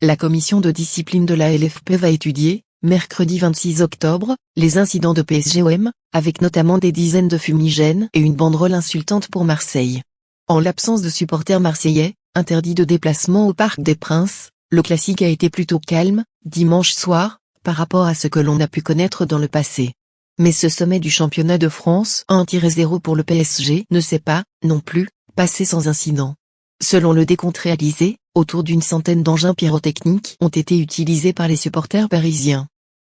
La commission de discipline de la LFP va étudier, mercredi 26 octobre, les incidents de PSG-OM, avec notamment des dizaines de fumigènes et une banderole insultante pour Marseille. En l'absence de supporters marseillais, interdit de déplacement au Parc des Princes, le classique a été plutôt calme, dimanche soir, par rapport à ce que l'on a pu connaître dans le passé. Mais ce sommet du championnat de France 1-0 pour le PSG ne s'est pas, non plus, passé sans incident. Selon le décompte réalisé, autour d'une centaine d'engins pyrotechniques ont été utilisés par les supporters parisiens.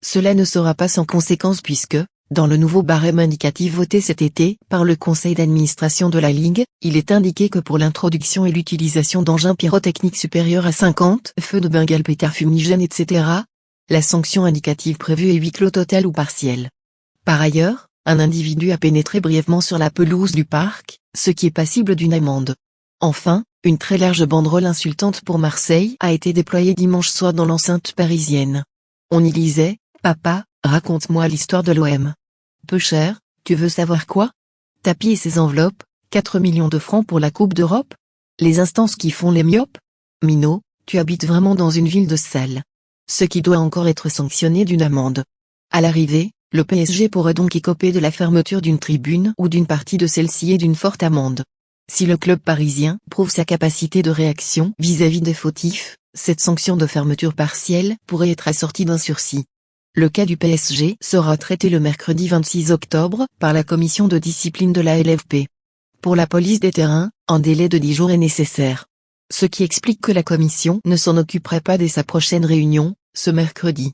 Cela ne sera pas sans conséquence puisque, dans le nouveau barème indicatif voté cet été par le conseil d'administration de la Ligue, il est indiqué que pour l'introduction et l'utilisation d'engins pyrotechniques supérieurs à 50 feux de Bengale, pétards, fumigènes, etc., la sanction indicative prévue est huis clos total ou partiel. Par ailleurs, un individu a pénétré brièvement sur la pelouse du parc, ce qui est passible d'une amende. Enfin, une très large banderole insultante pour Marseille a été déployée dimanche soir dans l'enceinte parisienne. On y lisait « Papa, raconte-moi l'histoire de l'OM. Peu cher, tu veux savoir quoi? Tapis et ses enveloppes, 4 millions de francs pour la Coupe d'Europe? Les instances qui font les myopes? Minot, tu habites vraiment dans une ville de salles. Ce qui doit encore être sanctionné d'une amende. » À l'arrivée, le PSG pourrait donc écoper de la fermeture d'une tribune ou d'une partie de celle-ci et d'une forte amende. Si le club parisien prouve sa capacité de réaction vis-à-vis des fautifs, cette sanction de fermeture partielle pourrait être assortie d'un sursis. Le cas du PSG sera traité le mercredi 26 octobre par la commission de discipline de la LFP. Pour la police des terrains, un délai de 10 jours est nécessaire. Ce qui explique que la commission ne s'en occuperait pas dès sa prochaine réunion, ce mercredi.